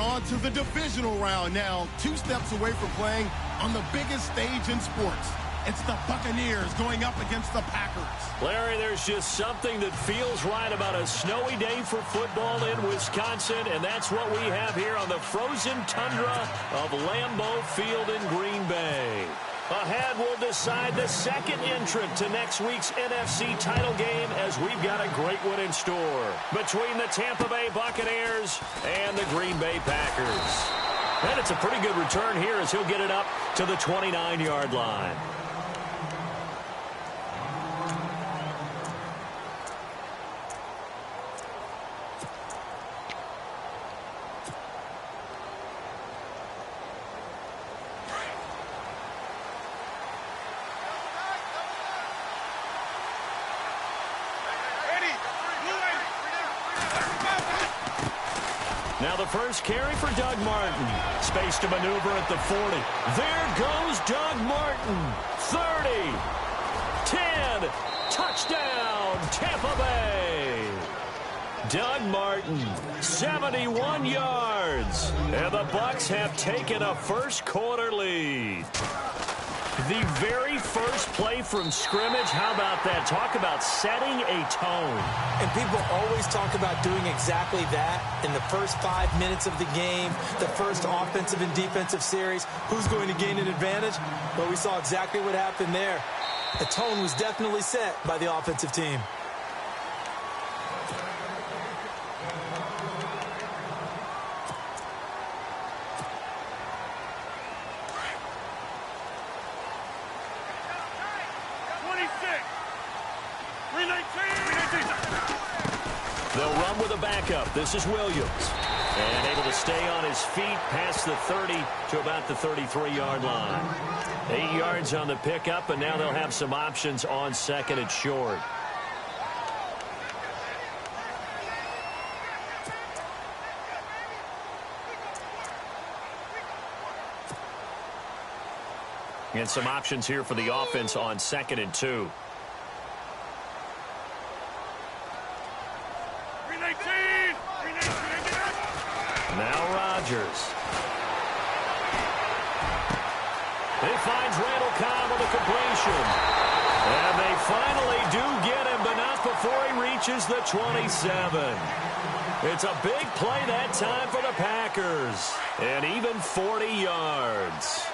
on to the divisional round now, 2 steps away from playing on the biggest stage in sports. It's the Buccaneers going up against the Packers. Larry, there's just something that feels right about a snowy day for football in Wisconsin, and that's what we have here on the frozen tundra of Lambeau Field in Green Bay. Ahead, we'll decide the second entrant to next week's NFC title game as we've got a great one in store between the Tampa Bay Buccaneers and the Green Bay Packers. And it's a pretty good return here as he'll get it up to the 29-yard line. Now the first carry for Doug Martin. Space to maneuver at the 40. There goes Doug Martin. 30. 10. Touchdown, Tampa Bay. Doug Martin, 71 yards. And the Bucs have taken a first-quarter lead. The very first play from scrimmage, how about that? Talk about setting a tone. And people always talk about doing exactly that in the first 5 minutes of the game, the first offensive and defensive series. Who's going to gain an advantage? Well, we saw exactly what happened there. The tone was definitely set by the offensive team. They'll run with a backup. This is Williams. And able to stay on his feet past the 30 to about the 33-yard line. 8 yards on the pickup, and now they'll have some options on second and short. And some options here for the offense on second and 2. Now Rodgers. He finds Randall Cobb on the completion. And they finally do get him, but not before he reaches the 27. It's a big play that time for the Packers. And even 40 yards.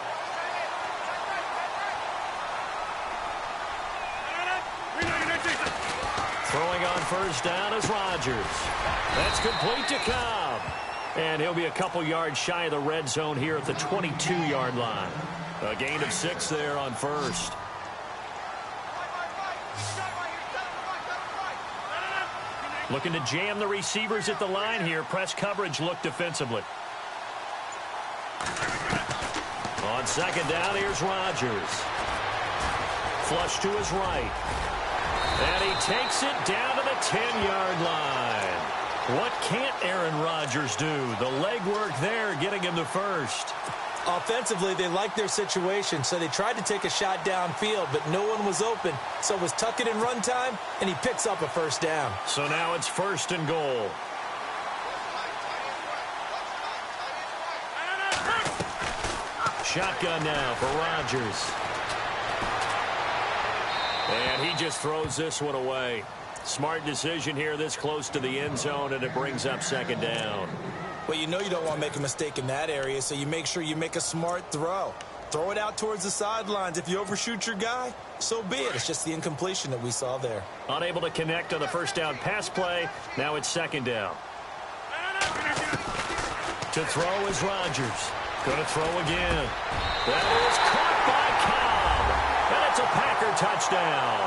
Throwing on first down is Rodgers. That's complete to Cobb. And he'll be a couple yards shy of the red zone here at the 22-yard line. A gain of 6 there on first. Looking to jam the receivers at the line here. Press coverage look defensively. On second down, here's Rodgers. Flush to his right. And he takes it down to the 10-yard line. What can't Aaron Rodgers do? The legwork there getting him to first. Offensively, they liked their situation, so they tried to take a shot downfield, but no one was open. So it was tuck it in run time, and he picks up a first down. So now it's first and goal. Shotgun now for Rodgers. And he just throws this one away. Smart decision here this close to the end zone, and it brings up second down. Well, you know you don't want to make a mistake in that area, so you make sure you make a smart throw. Throw it out towards the sidelines. If you overshoot your guy, so be it. It's just the incompletion that we saw there. Unable to connect on the first down pass play. Now it's second down. To throw is Rodgers. Going to throw again. That is caught by Cobb. And it's a Packer touchdown.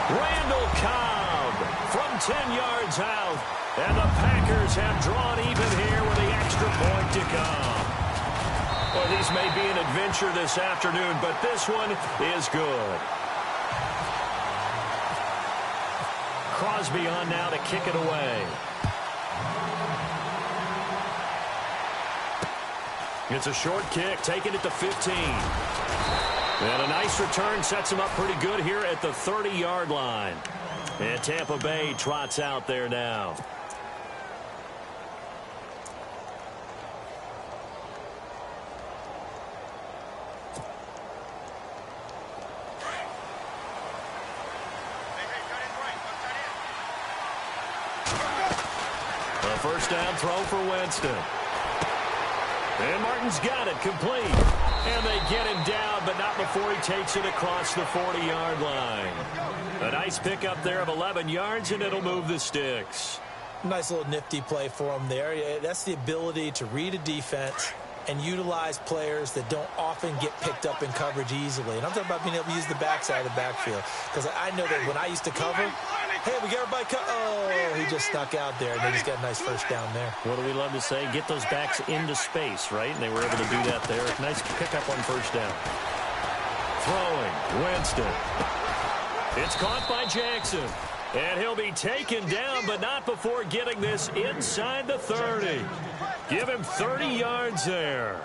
Randall Cobb from 10 yards out. And the Packers have drawn even here with the extra point to come. Well, these may be an adventure this afternoon, but this one is good. Crosby on now to kick it away. It's a short kick, taking it to 15. And a nice return sets him up pretty good here at the 30-yard line. And Tampa Bay trots out there now. A first down throw for Winston. And Martin's got it complete. And they get him down, but not before he takes it across the 40-yard line. A nice pickup there of 11 yards, and it'll move the sticks. Nice little nifty play for him there. Yeah, that's the ability to read a defense and utilize players that don't often get picked up in coverage easily. And I'm talking about being able to use the backside of the backfield. Because I know that when I used to cover, hey, we got everybody oh, he just stuck out there, and they just got a nice first down there. What do we love to say? Get those backs into space, right? And they were able to do that there. Nice pickup on first down. Throwing, Winston. It's caught by Jackson. And he'll be taken down, but not before getting this inside the 30. Give him 30 yards there.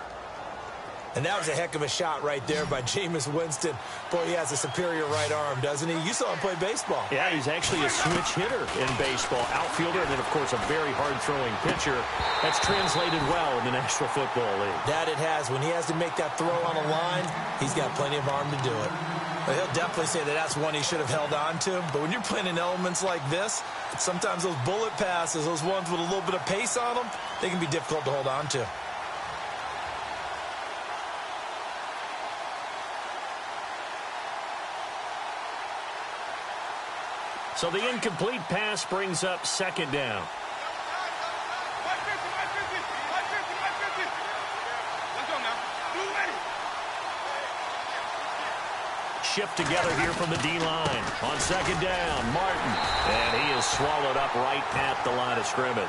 And that was a heck of a shot right there by Jameis Winston. Boy, he has a superior right arm, doesn't he? You saw him play baseball. Yeah, he's actually a switch hitter in baseball. Outfielder, and then, of course, a very hard-throwing pitcher. That's translated well in the National Football League. That it has. When he has to make that throw on a line, he's got plenty of arm to do it. But he'll definitely say that that's one he should have held on to. But when you're playing in elements like this, sometimes those bullet passes, those ones with a little bit of pace on them, they can be difficult to hold on to. So the incomplete pass brings up second down. Shift together here from the D-line. On second down, Martin. And he is swallowed up right at the line of scrimmage.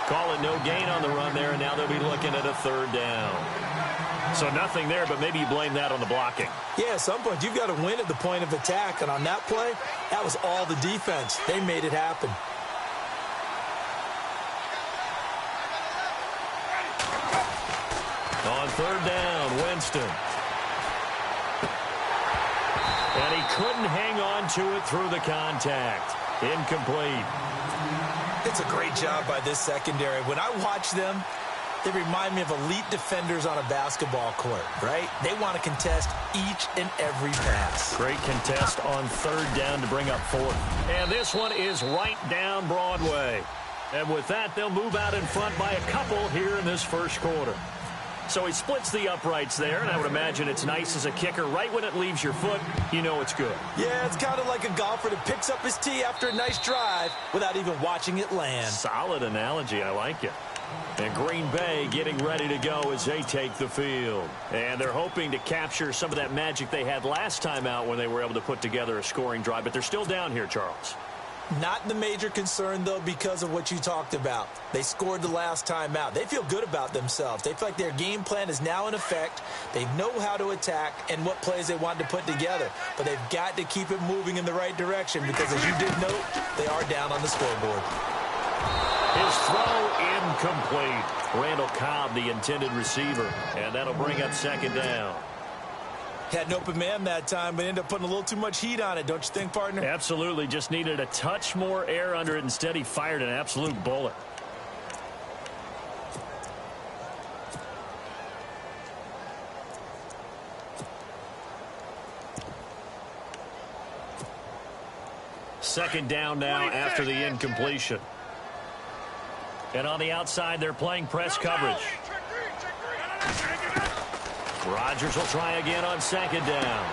Call it no gain on the run there, and now they'll be looking at a third down. So nothing there, but maybe you blame that on the blocking. Yeah, at some point, you've got to win at the point of attack. And on that play, that was all the defense. They made it happen. On third down, Winston. And he couldn't hang on to it through the contact. Incomplete. It's a great job by this secondary. When I watch them, they remind me of elite defenders on a basketball court, right? They want to contest each and every pass. Great contest on third down to bring up fourth. And this one is right down Broadway. And with that, they'll move out in front by a couple here in this first quarter. So he splits the uprights there, and I would imagine it's nice as a kicker. Right when it leaves your foot, you know it's good. Yeah, it's kind of like a golfer that picks up his tee after a nice drive without even watching it land. Solid analogy. I like it. And Green Bay getting ready to go as they take the field. And they're hoping to capture some of that magic they had last time out when they were able to put together a scoring drive. But they're still down here, Charles. Not the major concern, though, because of what you talked about. They scored the last time out. They feel good about themselves. They feel like their game plan is now in effect. They know how to attack and what plays they want to put together. But they've got to keep it moving in the right direction because, as you did note, they are down on the scoreboard. His throw incomplete. Randall Cobb, the intended receiver. And that'll bring up second down. Had an open man that time, but ended up putting a little too much heat on it, don't you think, partner? Absolutely. Just needed a touch more air under it. Instead, he fired an absolute bullet. Second down now after the incompletion. And on the outside, they're playing press coverage. Rodgers will try again on second down.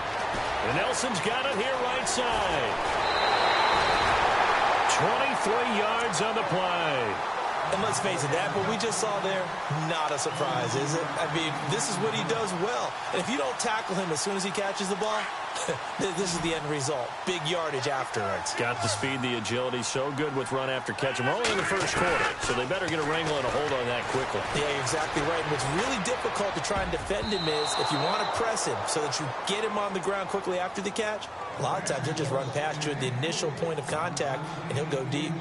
And Nelson's got it here right side. 23 yards on the play. And let's face it, that what we just saw there, not a surprise, is it? I mean, this is what he does well. And if you don't tackle him as soon as he catches the ball, this is the end result. Big yardage afterwards. Got the speed, the agility, so good with run after catch. We're only in the first quarter, so they better get a wrangle and a hold on that quickly. Yeah, you're exactly right. And what's really difficult to try and defend him is if you want to press him so that you get him on the ground quickly after the catch, a lot of times he'll just run past you at the initial point of contact, and he'll go deep.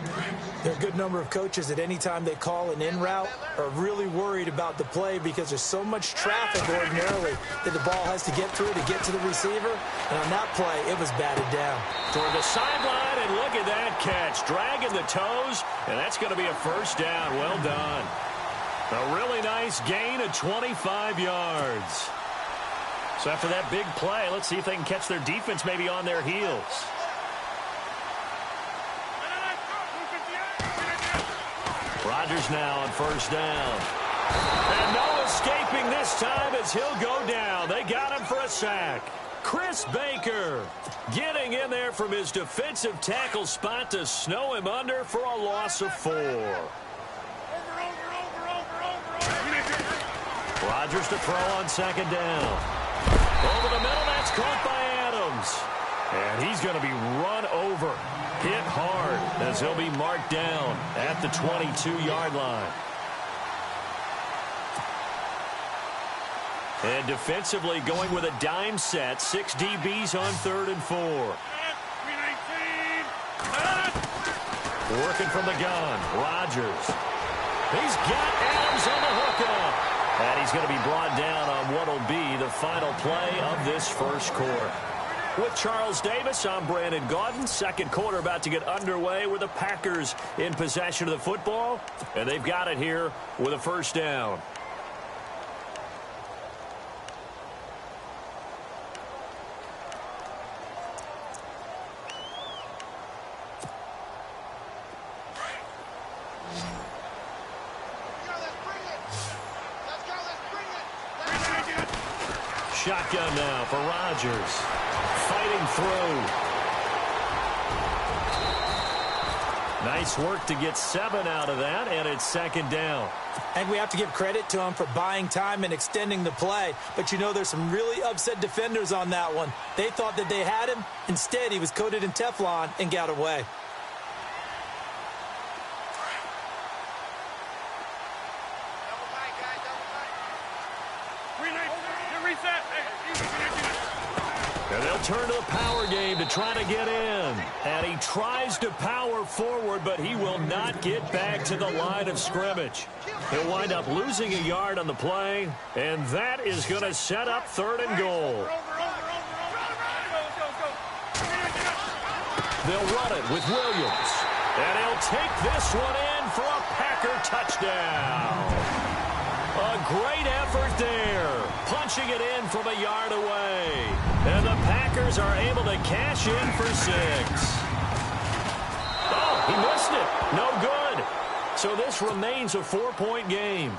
There are a good number of coaches at any time they call an in route are really worried about the play because there's so much traffic ordinarily that the ball has to get through to get to the receiver. And on that play, it was batted down. Toward the sideline, and look at that catch. Dragging the toes, and that's going to be a first down. Well done. A really nice gain of 25 yards. So after that big play, let's see if they can catch their defense maybe on their heels. Rodgers now on first down. And no escaping this time as he'll go down. They got him for a sack. Chris Baker getting in there from his defensive tackle spot to snow him under for a loss of 4. Rodgers to throw on second down. Over the middle, that's caught by Adams. And he's going to be run over, hit hard, as he'll be marked down at the 22-yard line. And defensively going with a dime set, 6 DBs on 3rd and 4. Working from the gun, Rodgers. He's got Adams on the hookup. And he's going to be brought down on what will be the final play of this first quarter. With Charles Davis, I'm Brandon Gaudin. Second quarter about to get underway with the Packers in possession of the football. And they've got it here with a first down. Shotgun now for Rodgers. Fighting through. Nice work to get 7 out of that, and it's second down. And we have to give credit to him for buying time and extending the play. But you know there's some really upset defenders on that one. They thought that they had him. Instead, he was coated in Teflon and got away. And they'll turn to the power game to try to get in. And he tries to power forward, but he will not get back to the line of scrimmage. He'll wind up losing a yard on the play, and that is going to set up 3rd and goal. They'll run it with Williams. And he'll take this one in for a Packer touchdown. A great effort there, punching it in from a yard away. And the Packers are able to cash in for 6. Oh, he missed it. No good. So this remains a 4-point game.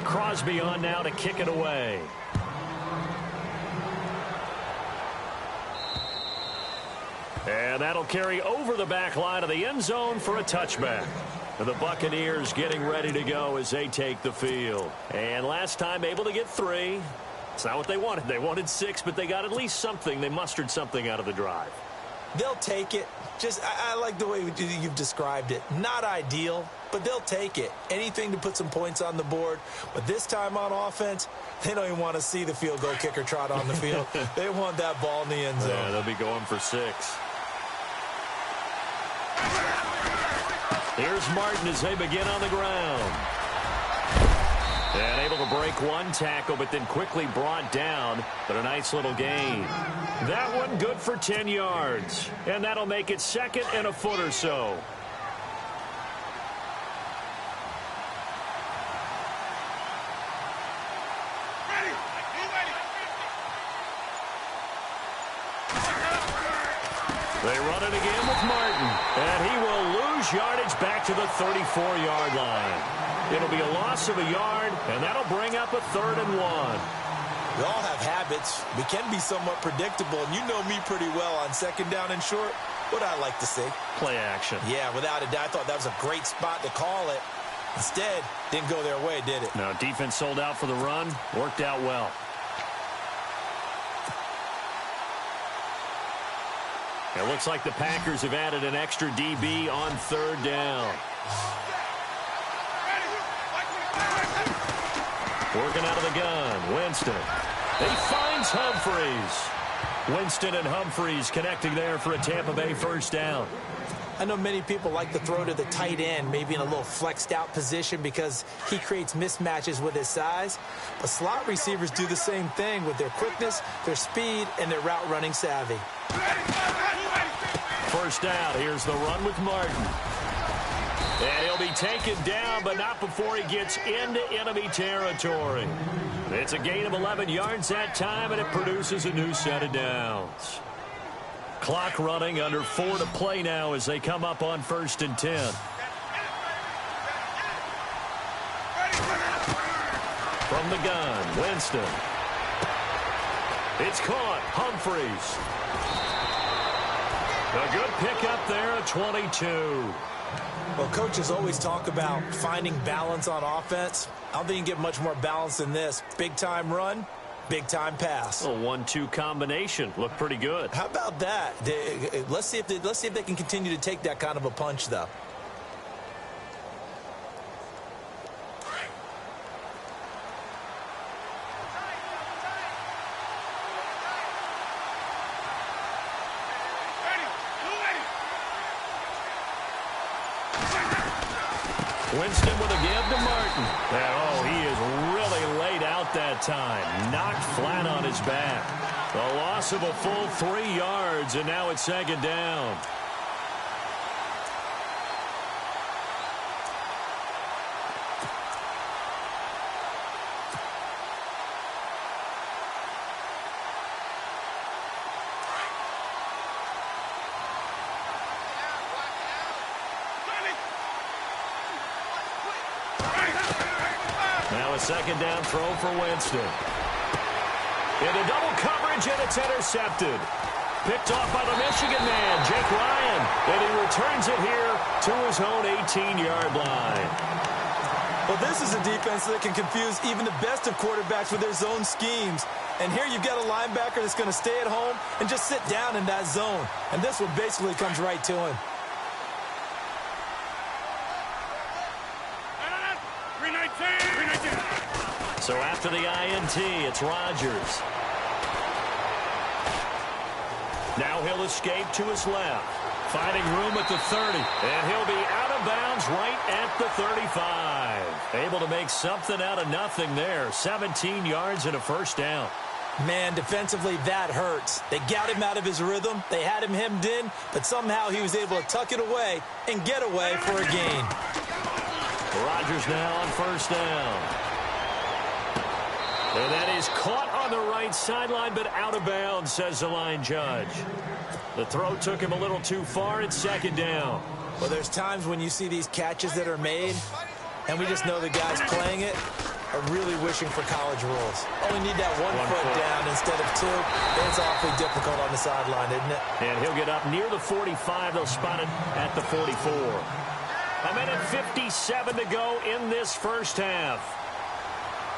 Crosby on now to kick it away. And that'll carry over the back line of the end zone for a touchback. The Buccaneers getting ready to go as they take the field. And last time able to get 3. It's not what they wanted. They wanted 6, but they got at least something. They mustered something out of the drive. They'll take it. I like the way you've described it. Not ideal, but they'll take it. Anything to put some points on the board. But this time on offense, they don't even want to see the field goal kicker trot on the field. They want that ball in the end zone. Yeah, they'll be going for 6. Here's Martin as they begin on the ground. And able to break one tackle, but then quickly brought down. But a nice little gain. That one good for 10 yards. And that'll make it 2nd and a foot or so. They run it again with Martin. And he will lose yardage back to the 34-yard line. It'll be a loss of a yard, and that'll bring up a 3rd and 1. We all have habits. We can be somewhat predictable, and you know me pretty well on 2nd down and short. What I like to see. Play action. Yeah, without a doubt. I thought that was a great spot to call it. Instead, didn't go their way, did it? No, defense sold out for the run. Worked out well. It looks like the Packers have added an extra DB on 3rd down. Working out of the gun, Winston. He finds Humphries. Winston and Humphries connecting there for a Tampa Bay first down. I know many people like to throw to the tight end, maybe in a little flexed out position because he creates mismatches with his size. But slot receivers do the same thing with their quickness, their speed, and their route running savvy. First down, here's the run with Martin. And he'll be taken down, but not before he gets into enemy territory. It's a gain of 11 yards that time, and it produces a new set of downs. Clock running, under 4 to play now as they come up on 1st and 10. From the gun, Winston. It's caught. Humphreys. A good pickup there at 22. Well, coaches always talk about finding balance on offense. I don't think you can get much more balance than this. Big-time run, big-time pass. A 1-2 combination. Looked pretty good. How about that? Let's see if they can continue to take that kind of a punch, though. Winston with a give to Martin. And, oh, he is really laid out that time. Knocked flat on his back. A loss of a full 3 yards, and now it's 2nd down. Now a 2nd down throw for Winston. Into double coverage, and it's intercepted. Picked off by the Michigan man, Jake Ryan. And he returns it here to his own 18-yard line. Well, this is a defense that can confuse even the best of quarterbacks with their zone schemes. And here you've got a linebacker that's going to stay at home and just sit down in that zone. And this one basically comes right to him. So after the INT, it's Rodgers. Now he'll escape to his left. Finding room at the 30. And he'll be out of bounds right at the 35. Able to make something out of nothing there. 17 yards and a 1st down. Man, defensively, that hurts. They got him out of his rhythm. They had him hemmed in, but somehow he was able to tuck it away and get away for a gain. Rodgers now on 1st down. And that is caught on the right sideline, but out of bounds, says the line judge. The throw took him a little too far. It's 2nd down. Well, there's times when you see these catches that are made, and we just know the guys playing it are really wishing for college rules. Only need that one foot down instead of 2. It's awfully difficult on the sideline, isn't it? And he'll get up near the 45. They'll spot it at the 44. A minute 57 to go in this 1st half.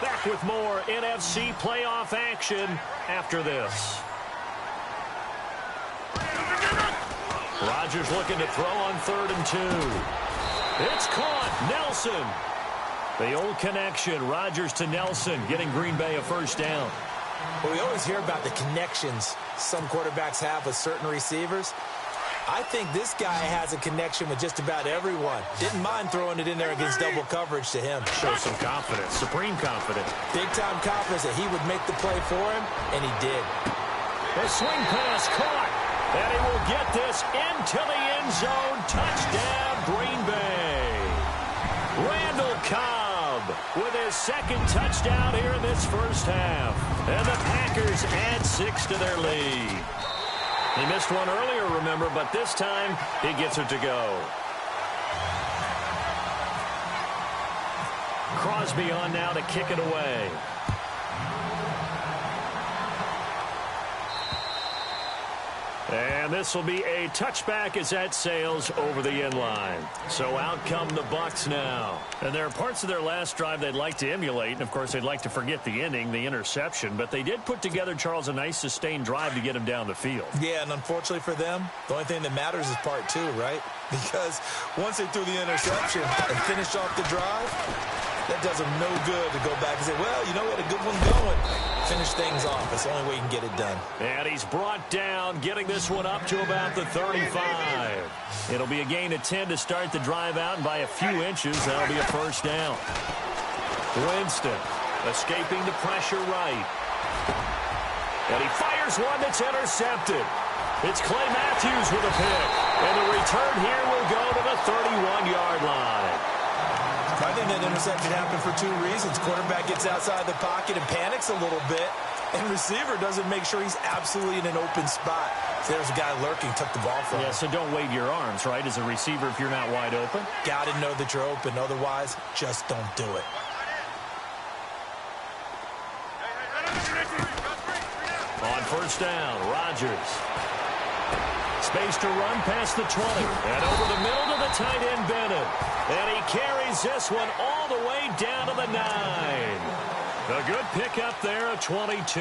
Back with more NFC playoff action after this. Rodgers looking to throw on 3rd and 2. It's caught. Nelson. The old connection. Rodgers to Nelson, getting Green Bay a 1st down. Well, we always hear about the connections some quarterbacks have with certain receivers. I think this guy has a connection with just about everyone. Didn't mind throwing it in there against double coverage to him. Shows some confidence, supreme confidence. Big-time confidence that he would make the play for him, and he did. The swing pass caught, and he will get this into the end zone. Touchdown, Green Bay. Randall Cobb with his 2nd touchdown here in this 1st half. And the Packers add 6 to their lead. He missed one earlier, remember, but this time he gets it to go. Crosby on now to kick it away. And this will be a touchback as that sails over the end line. So out come the Bucs now. And there are parts of their last drive they'd like to emulate. And, of course, they'd like to forget the inning, the interception. But they did put together, Charles, a nice sustained drive to get him down the field. Yeah, and unfortunately for them, the only thing that matters is part 2, right? Because once they threw the interception and finished off the drive, that does them no good to go back and say, well, you know what, a good one going. Finish things off. That's the only way you can get it done. And he's brought down, getting this one up to about the 35. It'll be a gain of 10 to start the drive out, and by a few inches, that'll be a 1st down. Winston escaping the pressure right. And he fires one that's intercepted. It's Clay Matthews with a pick. And the return here will go to the 31-yard line. I think that interception happened for 2 reasons. Quarterback gets outside the pocket and panics a little bit. And receiver doesn't make sure he's absolutely in an open spot. So there's a guy lurking, took the ball from him. Yeah, so don't wave your arms, right, as a receiver if you're not wide open. Got to know that you're open. Otherwise, just don't do it. On first down, Rodgers. Space to run past the 20. And over the middle to the tight end, Bennett. And he carries this one all the way down to the 9. A good pickup there at 22.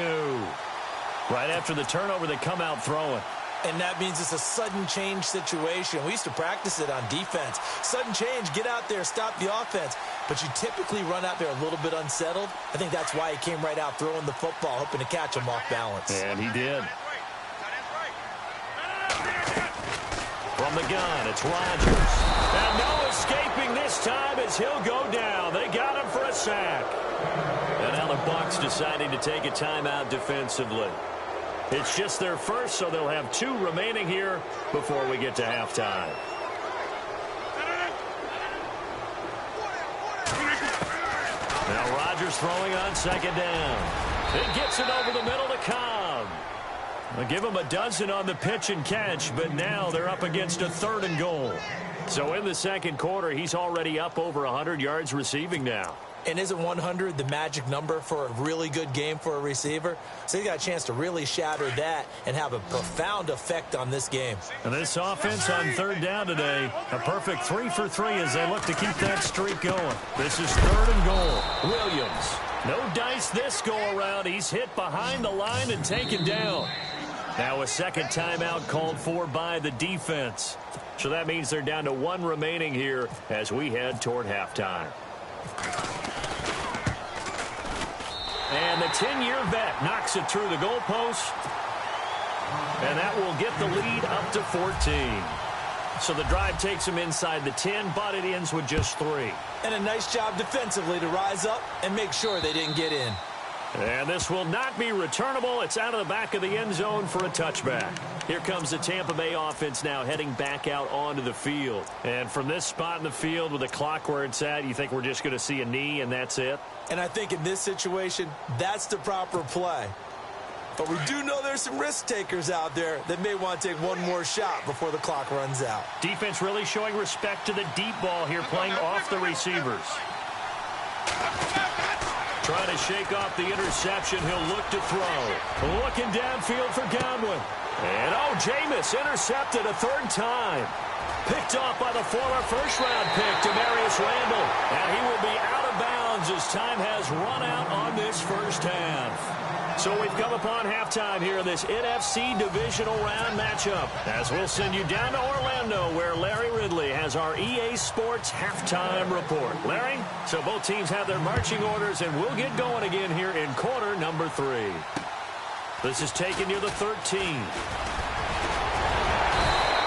Right after the turnover, they come out throwing. And that means it's a sudden change situation. We used to practice it on defense. Sudden change, get out there, stop the offense. But you typically run out there a little bit unsettled. I think that's why he came right out throwing the football, hoping to catch him off balance. And he did. From the gun, it's Rodgers. And no escaping this time as he'll go down. They got him for a sack. And now the Bucs deciding to take a timeout defensively. It's just their first, so they'll have 2 remaining here before we get to halftime. Now Rodgers throwing on second down. It gets it over the middle to Cobb. They'll give him a dozen on the pitch and catch, but now they're up against a 3rd and goal. So in the second quarter, he's already up over 100 yards receiving now. And isn't 100 the magic number for a really good game for a receiver? So he got a chance to really shatter that and have a profound effect on this game. And this offense on 3rd down today, a perfect 3 for 3 as they look to keep that streak going. This is 3rd and goal. Williams. No dice this go-around. He's hit behind the line and taken down. Now a second timeout called for by the defense. So that means they're down to 1 remaining here as we head toward halftime. And the 10-year vet knocks it through the goalpost. And that will get the lead up to 14. So the drive takes him inside the 10, but it ends with just 3. And a nice job defensively to rise up and make sure they didn't get in. And this will not be returnable. It's out of the back of the end zone for a touchback. Here comes the Tampa Bay offense now heading back out onto the field. And from this spot in the field with the clock where it's at, you think we're just going to see a knee and that's it? And I think in this situation, that's the proper play. But we do know there's some risk takers out there that may want to take one more shot before the clock runs out. Defense really showing respect to the deep ball here, playing off the receivers. Trying to shake off the interception. He'll look to throw. Looking downfield for Godwin. And, Jameis intercepted a 3rd time. Picked off by the former first-round pick, Demarius Randall. And he will be out of bounds as time has run out on this first half. So we've come upon halftime here in this NFC divisional round matchup, as we'll send you down to Orlando, where Larry Ridley has our EA Sports halftime report. Larry, so both teams have their marching orders, and we'll get going again here in quarter number 3. This is taking you to 13.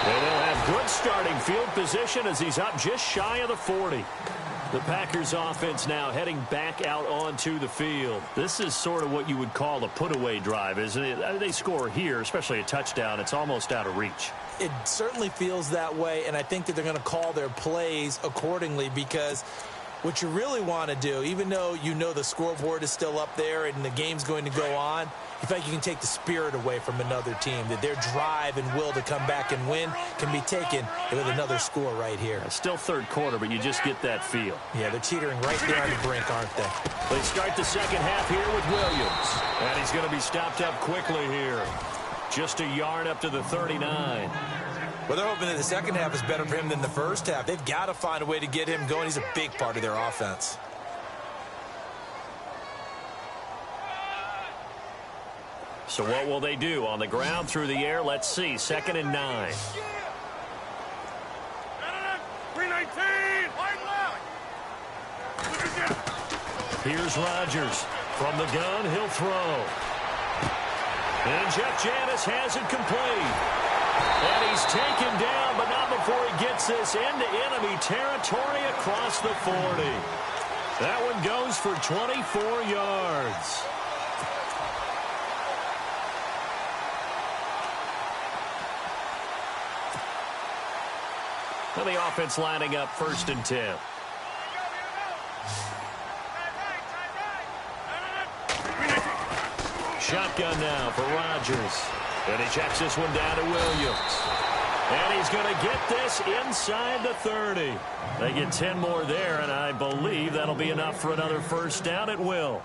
And they'll have good starting field position as he's up just shy of the 40. The Packers offense now heading back out onto the field. This is sort of what you would call a put-away drive, isn't it? They score here, especially a touchdown. It's almost out of reach. It certainly feels that way, and I think that they're going to call their plays accordingly, because what you really want to do, even though you know the scoreboard is still up there and the game's going to go on, you feel like you can take the spirit away from another team, that their drive and will to come back and win can be taken with another score right here. It's still 3rd quarter, but you just get that feel. Yeah, they're teetering right there on the brink, aren't they? They start the second half here with Williams. And he's going to be stopped up quickly here. Just a yard up to the 39. Well, they're hoping that the second half is better for him than the first half. They've got to find a way to get him going. He's a big part of their offense. So what will they do? On the ground, through the air, let's see. 2nd and 9. Here's Rodgers. From the gun, he'll throw. And Jeff Janis has it complete. And he's taken down, but not before he gets this into enemy territory across the 40. That one goes for 24 yards. And the offense lining up 1st and 10. shotgun now for Rodgers. And he checks this one down to Williams. And he's going to get this inside the 30. They get 10 more there, and I believe that'll be enough for another first down at will.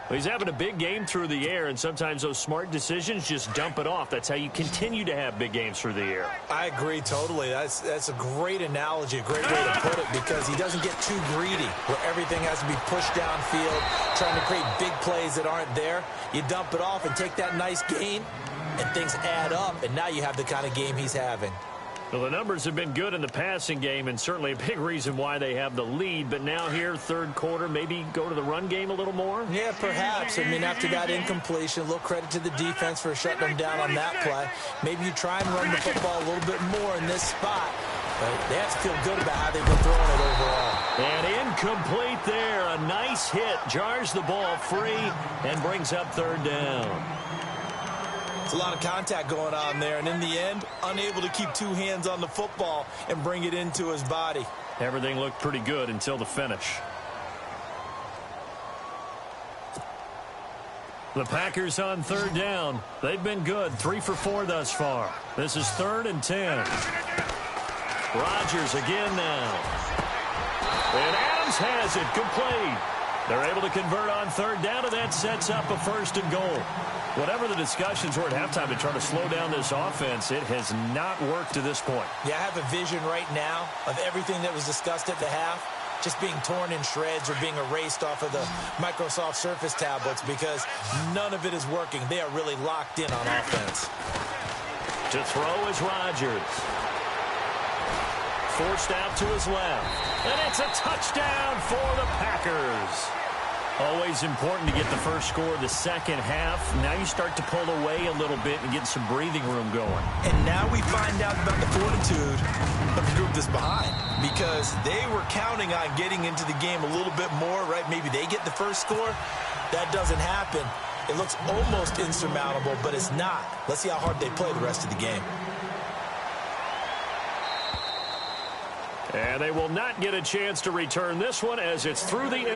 He's having a big game through the air, and sometimes those smart decisions just dump it off. That's how you continue to have big games through the air. I agree totally. That's a great analogy, a great way to put it, because he doesn't get too greedy where everything has to be pushed downfield, trying to create big plays that aren't there. You dump it off and take that nice gain, and things add up, and now you have the kind of game he's having. Well, the numbers have been good in the passing game, and certainly a big reason why they have the lead. But now here, third quarter, maybe go to the run game a little more? Yeah, perhaps. I mean, after that incompletion, a little credit to the defense for shutting them down on that play. Maybe you try and run the football a little bit more in this spot. But they have to feel good about how they've been throwing it overall. And incomplete there. A nice hit. Jars the ball free and brings up third down. It's a lot of contact going on there, and in the end, unable to keep two hands on the football and bring it into his body. Everything looked pretty good until the finish. The Packers on third down. They've been good, 3 for 4 thus far. This is 3rd and 10. Rodgers again now. And Adams has it complete. They're able to convert on third down, and that sets up a 1st and goal. Whatever the discussions were at halftime to try to slow down this offense, it has not worked to this point. Yeah, I have a vision right now of everything that was discussed at the half just being torn in shreds or being erased off of the Microsoft Surface tablets, because none of it is working. They are really locked in on offense. To throw is Rodgers. Forced out to his left. And it's a touchdown for the Packers. Always important to get the first score of the second half. Now you start to pull away a little bit and get some breathing room going. And now we find out about the fortitude of the group that's behind, because they were counting on getting into the game a little bit more, right? Maybe they get the first score. That doesn't happen. It looks almost insurmountable, but it's not. Let's see how hard they play the rest of the game. And they will not get a chance to return this one as it's through the